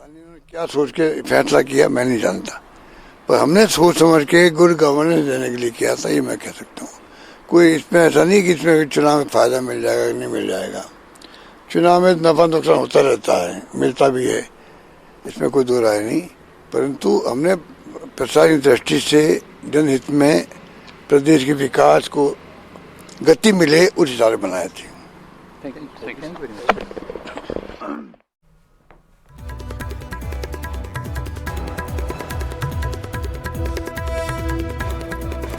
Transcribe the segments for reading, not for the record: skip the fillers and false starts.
पता नहीं उन्होंने क्या सोच के फैसला किया, मैं नहीं जानता, पर हमने सोच समझ के गुड गवर्नेंस देने के लिए किया था, ये मैं कह सकता हूँ। कोई इसमें ऐसा नहीं कि इसमें चुनाव में फायदा मिल जाएगा कि नहीं मिल जाएगा। चुनाव में नफा नुकसान होता रहता है, मिलता भी है, इसमें कोई दो राय नहीं, परंतु हमने प्रशासनिक दृष्टि से जनहित में प्रदेश के विकास को गति मिले उस हिसाब से बनाए थे।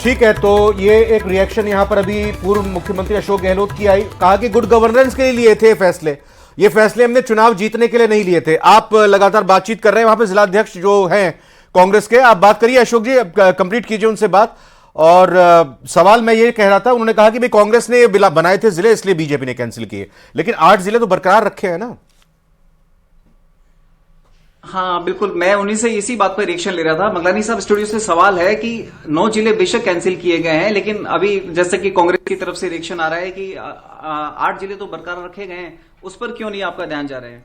ठीक है, तो ये एक रिएक्शन यहां पर अभी पूर्व मुख्यमंत्री अशोक गहलोत की आई। कहा कि गुड गवर्नेंस के लिए लिए थे फैसले, ये फैसले हमने चुनाव जीतने के लिए नहीं लिए थे। आप लगातार बातचीत कर रहे हैं, वहां पे जिलाध्यक्ष जो हैं कांग्रेस के, आप बात करिए अशोक जी, कंप्लीट कीजिए उनसे बात। और सवाल मैं ये कह रहा था, उन्होंने कहा कि भाई कांग्रेस ने बनाए थे जिले इसलिए बीजेपी ने कैंसिल किए, लेकिन 8 जिले तो बरकरार रखे हैं ना। हाँ बिल्कुल, मैं उन्हीं से इसी बात पर रिएक्शन ले रहा था। मंगलानी साहब, स्टूडियो से सवाल है कि 9 जिले बेशक कैंसिल किए गए हैं, लेकिन अभी जैसे कि कांग्रेस की तरफ से रिएक्शन आ रहा है कि 8 जिले तो बरकरार रखे गए हैं, उस पर क्यों नहीं आपका ध्यान जा रहा है?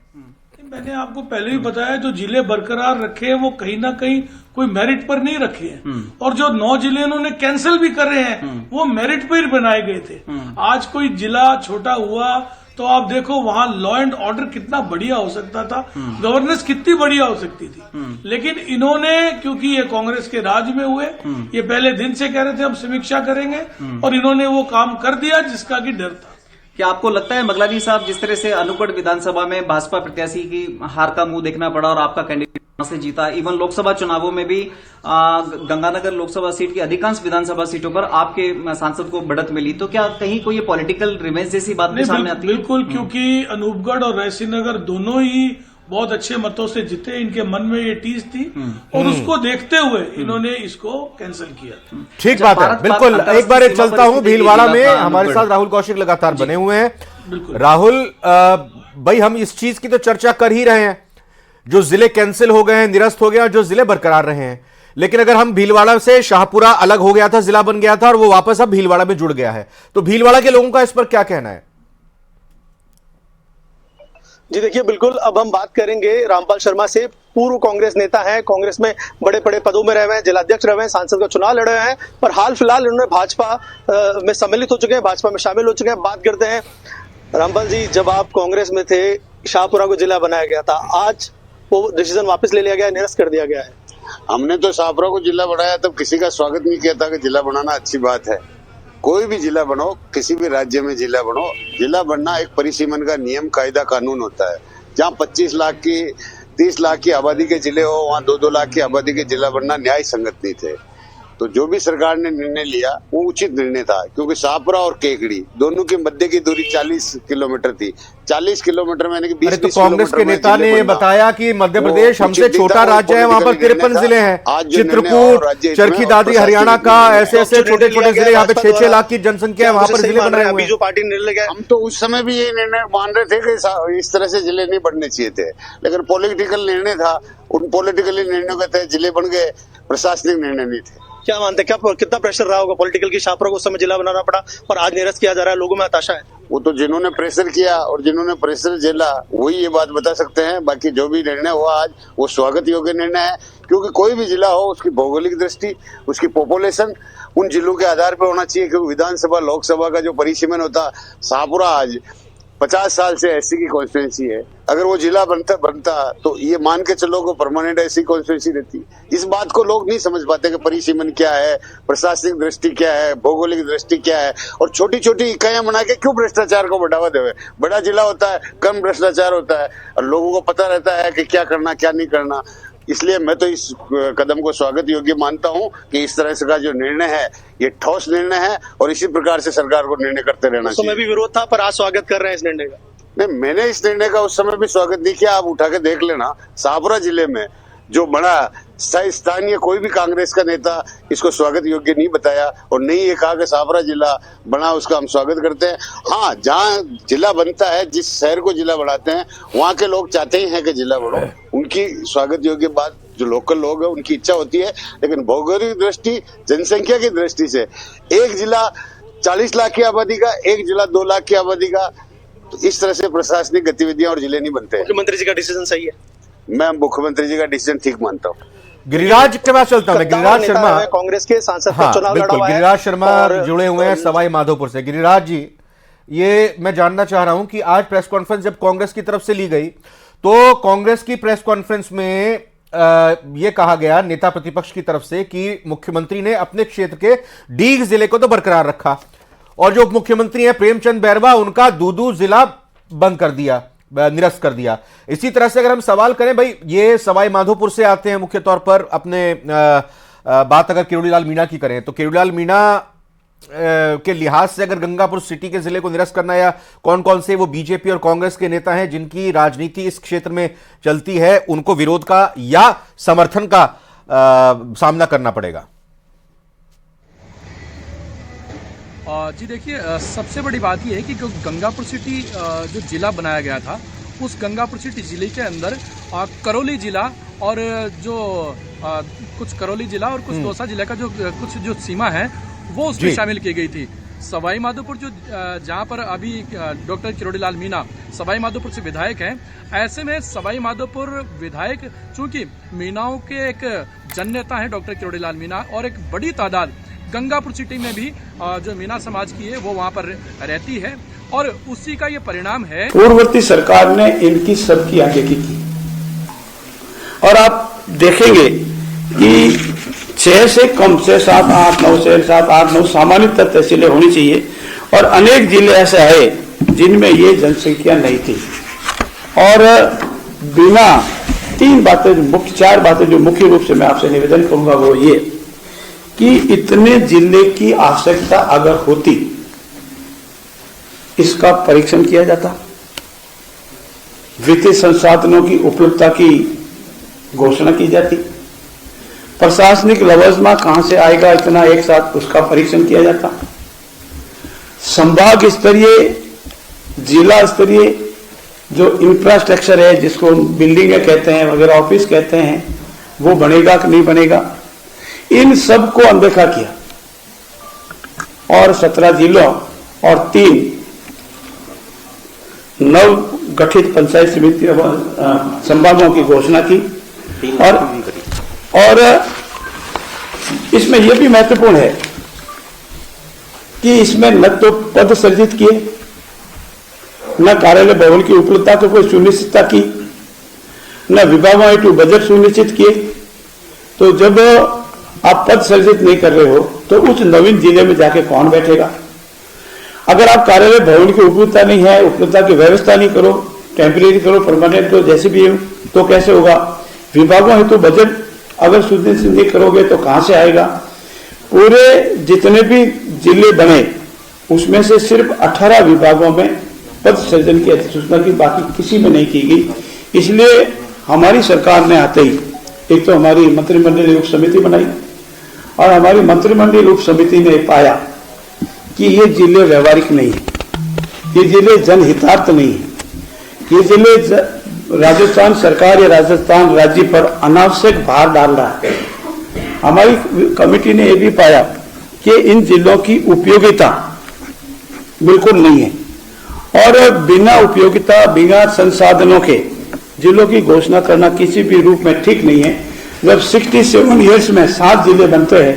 मैंने आपको पहले भी बताया, जो जिले बरकरार रखे हैं वो कहीं ना कहीं कोई मेरिट पर नहीं रखे हैं, और जो 9 जिले उन्होंने कैंसिल भी कर रहे हैं वो मेरिट पर ही बनाए गए थे। आज कोई जिला छोटा हुआ तो आप देखो वहां लॉ एंड ऑर्डर कितना बढ़िया हो सकता था, गवर्नेंस कितनी बढ़िया हो सकती थी, लेकिन इन्होंने, क्योंकि ये कांग्रेस के राज में हुए, ये पहले दिन से कह रहे थे हम समीक्षा करेंगे, और इन्होंने वो काम कर दिया जिसका कि डर था। क्या आपको लगता है मंगलानी साहब, जिस तरह से अनूपगढ़ विधानसभा में भाजपा प्रत्याशी की हार का मुंह देखना पड़ा और आपका कैंडिडेट वहां से जीता, इवन लोकसभा चुनावों में भी गंगानगर लोकसभा सीट की अधिकांश विधानसभा सीटों पर आपके सांसद को बढ़त मिली, तो क्या कहीं कोई ये पॉलिटिकल रिवेंज जैसी बात भी सामने आती है? बिल्कुल, क्योंकि अनूपगढ़ और रायसीनगर दोनों ही बहुत अच्छे मतों से जीते, इनके मन में ये टीस थी, और उसको देखते हुए इन्होंने इसको कैंसिल किया। ठीक बात है, बिल्कुल। एक बार चलता हूं भीलवाड़ा में, हमारे साथ राहुल कौशिक लगातार बने हुए हैं। राहुल भाई, हम इस चीज की तो चर्चा कर ही रहे हैं, जो जिले कैंसिल हो गए हैं, निरस्त हो गए और जो जिले बरकरार रहे हैं, लेकिन अगर हम भीलवाड़ा से शाहपुरा अलग हो गया था, जिला बन गया था और वो वापस अब भीलवाड़ा में जुड़ गया है, तो भीलवाड़ा के लोगों का इस पर क्या कहना है? जी देखिए, बिल्कुल। अब हम बात करेंगे रामपाल शर्मा से। पूर्व कांग्रेस नेता हैं, कांग्रेस में बड़े बड़े पदों में रहे हुए हैं, जिलाध्यक्ष रहे हुए हैं, सांसद का चुनाव लड़े हुए हैं, पर हाल फिलहाल इन्होंने भाजपा में सम्मिलित हो चुके हैं, भाजपा में शामिल हो चुके हैं। बात करते हैं रामपाल जी, जब आप कांग्रेस में थे, शाहपुरा को जिला बनाया गया था, आज वो डिसीजन वापस ले लिया गया है, निरस्त कर दिया गया है। हमने तो शाहपुरा को जिला बनाया तब किसी का स्वागत नहीं किया था कि जिला बनाना अच्छी बात है। कोई भी जिला बनो, किसी भी राज्य में जिला बनो, जिला बनना एक परिसीमन का नियम कायदा कानून होता है। जहाँ 25 लाख की 30 लाख की आबादी के जिले हो, वहाँ 2-2 लाख की आबादी के जिला बनना न्याय संगत नहीं थे। तो जो भी सरकार ने निर्णय लिया वो उचित निर्णय था, क्योंकि शाहपुरा और केकड़ी दोनों की मध्य की दूरी 40 किलोमीटर थी। 40 किलोमीटर में 20 तो कांग्रेस के नेता ने बताया कि मध्य प्रदेश हमसे छोटा राज्य है, वहां पर 53 जिले हैं, चित्रकूट, चरखी दादरी हरियाणा का, ऐसे ऐसे छोटे छोटे जिले, यहाँ पे 6-6 लाख की जनसंख्या है, वहां पर जिले बन रहे हैं। जो पार्टी निर्णय लिया, हम तो उस समय भी ये निर्णय मान रहे थे कि इस तरह से जिले नहीं बनने चाहिए थे, लेकिन पॉलिटिकल निर्णय था, उन पॉलिटिकल निर्णयों के तहत जिले बन गए, प्रशासनिक निर्णय नहीं थे। क्या मानते हैं, क्या कितना प्रेशर रहा होगा पॉलिटिकल की, शाहपुरा को उस समय जिला बनाना पड़ा और आज निरस्त किया जा रहा है, लोगों में हताशा है? वो तो जिन्होंने प्रेशर किया और जिन्होंने प्रेशर झेला वही ये बात बता सकते हैं। बाकी जो भी निर्णय हुआ आज, वो स्वागत योग्य निर्णय है, क्योंकि कोई भी जिला हो, उसकी भौगोलिक दृष्टि, उसकी पॉपुलेशन उन जिलों के आधार पर होना चाहिए। क्योंकि विधानसभा लोकसभा का जो परिसीमन होता, शाहपुरा आज 50 साल से एससी की कॉन्स्टिट्यूंसी है, अगर वो जिला बनता तो ये मान के चलो को परमानेंट एससी कॉन्स्टिट्यूंसी रहती। इस बात को लोग नहीं समझ पाते कि परिसीमन क्या है, प्रशासनिक दृष्टि क्या है, भौगोलिक दृष्टि क्या है, और छोटी छोटी इकाइयां बना के क्यों भ्रष्टाचार को बढ़ावा देवे। बड़ा जिला होता है, कम भ्रष्टाचार होता है, और लोगों को पता रहता है कि क्या करना क्या नहीं करना। इसलिए मैं तो इस कदम को स्वागत योग्य मानता हूं कि इस तरह से का जो निर्णय है ये ठोस निर्णय है, और इसी प्रकार से सरकार को निर्णय करते रहना चाहिए। उस समय भी विरोध था, पर आज स्वागत कर रहे हैं इस निर्णय का? नहीं, मैंने इस निर्णय का उस समय भी स्वागत नहीं किया। आप उठा के देख लेना, शाहपुरा जिले में जो बड़ा स्थानीय कोई भी कांग्रेस का नेता इसको स्वागत योग्य नहीं बताया, और नहीं ये कहा कि शाहपुरा जिला बना उसका हम स्वागत करते हैं। हाँ, जहाँ जिला बनता है, जिस शहर को जिला बनाते हैं, वहाँ के लोग चाहते ही हैं कि जिला बढ़ो, उनकी स्वागत योग्य बात, जो लोकल लोग हैं उनकी इच्छा होती है। लेकिन भौगोलिक दृष्टि, जनसंख्या की दृष्टि से एक जिला 40 लाख की आबादी का, एक जिला 2 लाख की आबादी का, तो इस तरह से प्रशासनिक गतिविधियां और जिले नहीं बनते। मुख्यमंत्री जी का डिसीजन सही है? मैं मुख्यमंत्री जी का डिसीजन ठीक मानता हूँ। गिरिराज के पास चलता हूं मैं। गिरिराज नेता शर्मा है, कांग्रेस के सांसद का हाँ चुनाव लड़ा बिल्कुल, हुआ है गिरिराज शर्मा और जुड़े हुए हैं सवाई माधोपुर से। गिरिराज जी, ये मैं जानना चाह रहा हूं कि आज प्रेस कॉन्फ्रेंस जब कांग्रेस की तरफ से ली गई तो कांग्रेस की प्रेस कॉन्फ्रेंस में यह कहा गया नेता प्रतिपक्ष की तरफ से कि मुख्यमंत्री ने अपने क्षेत्र के डीग जिले को तो बरकरार रखा और जो उप मुख्यमंत्री हैं प्रेमचंद बैरवा, उनका दूदू जिला बंद कर दिया, निरस्त कर दिया। इसी तरह से अगर हम सवाल करें, भाई ये सवाई माधोपुर से आते हैं मुख्य तौर पर, अपने बात अगर किरोड़ीलाल मीणा की करें तो किरोड़ीलाल मीणा के लिहाज से अगर गंगापुर सिटी के जिले को निरस्त करना, या कौन कौन से वो बीजेपी और कांग्रेस के नेता हैं जिनकी राजनीति इस क्षेत्र में चलती है, उनको विरोध का या समर्थन का सामना करना पड़ेगा? जी देखिए, सबसे बड़ी बात यह है कि जो गंगापुर सिटी जो जिला बनाया गया था, उस गंगापुर सिटी जिले के अंदर करौली जिला और जो कुछ करौली जिला और कुछ दौसा जिला का कुछ जो सीमा है वो उसमें शामिल की गई थी। सवाई माधोपुर जो जहां पर अभी डॉक्टर किरोड़ीलाल मीणा सवाई माधोपुर से विधायक हैं, ऐसे में सवाई माधोपुर विधायक चूंकि मीणाओं के एक जननेता हैं डॉक्टर किरोड़ीलाल मीणा, और एक बड़ी तादाद गंगापुर सिटी में भी जो मीणा समाज की है वो वहां पर रहती है, और उसी का ये परिणाम है। पूर्ववर्ती सरकार ने इनकी सबकी अनदेखी की और आप देखेंगे कि 6 से कम से 7, 8, 9 से 7, 8, 9 सामान्यतः तहसीलें होनी चाहिए, और अनेक जिले ऐसे है जिनमें ये जनसंख्या नहीं थी। और बिना 4 बातें जो मुख्य रूप से मैं आपसे निवेदन करूंगा वो ये कि इतने जिले की आवश्यकता अगर होती, इसका परीक्षण किया जाता, वित्तीय संसाधनों की उपलब्धता की घोषणा की जाती, प्रशासनिक लवाजमा कहां से आएगा इतना एक साथ उसका परीक्षण किया जाता, संभाग स्तरीय जिला स्तरीय जो इंफ्रास्ट्रक्चर है जिसको बिल्डिंगें कहते हैं वगैरह ऑफिस कहते हैं वो बनेगा कि नहीं बनेगा, इन सब को अनदेखा किया और 17 जिलों और 3 नव गठित पंचायत समिति संभागों की घोषणा की। और इसमें यह भी महत्वपूर्ण है कि इसमें न तो पद सृजित किए, न कार्यालय भवन की उपलब्धता को कोई सुनिश्चितता की, न विभागों हेतु बजट सुनिश्चित किए। तो जब आप पद सृजित नहीं कर रहे हो तो उस नवीन जिले में जाके कौन बैठेगा? अगर आप कार्यालय भवन की उपलब्धता नहीं है, उपलब्धता की व्यवस्था नहीं करो, टेम्परेरी करो, परमानेंट करो, जैसे भी हो, तो कैसे होगा? विभागों हेतु बजट अगर सुनिश्चित नहीं करोगे तो कहां से आएगा? पूरे जितने भी जिले बने उसमें से सिर्फ 18 विभागों में पद सृजन की अधिसूचना की, बाकी किसी में नहीं की गई। इसलिए हमारी सरकार ने आते ही एक तो हमारी मंत्रिमंडलीय उप समिति बनाई और हमारी मंत्रिमंडलीय उप समिति ने पाया कि ये जिले व्यवहारिक नहीं है, ये जिले जनहितार्थ नहीं है, ये जिले राजस्थान सरकार या राजस्थान राज्य पर अनावश्यक भार डाल रहा है। हमारी कमेटी ने यह भी पाया कि इन जिलों की उपयोगिता बिल्कुल नहीं है और बिना उपयोगिता बिना संसाधनों के जिलों की घोषणा करना किसी भी रूप में ठीक नहीं है। जब 67 ईयर्स में 7 जिले बनते हैं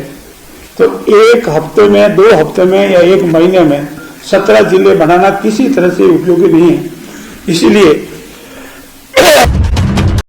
तो एक हफ्ते में, 2 हफ्ते में या 1 महीने में 17 जिले बनाना किसी तरह से उपयोगी नहीं है। इसीलिए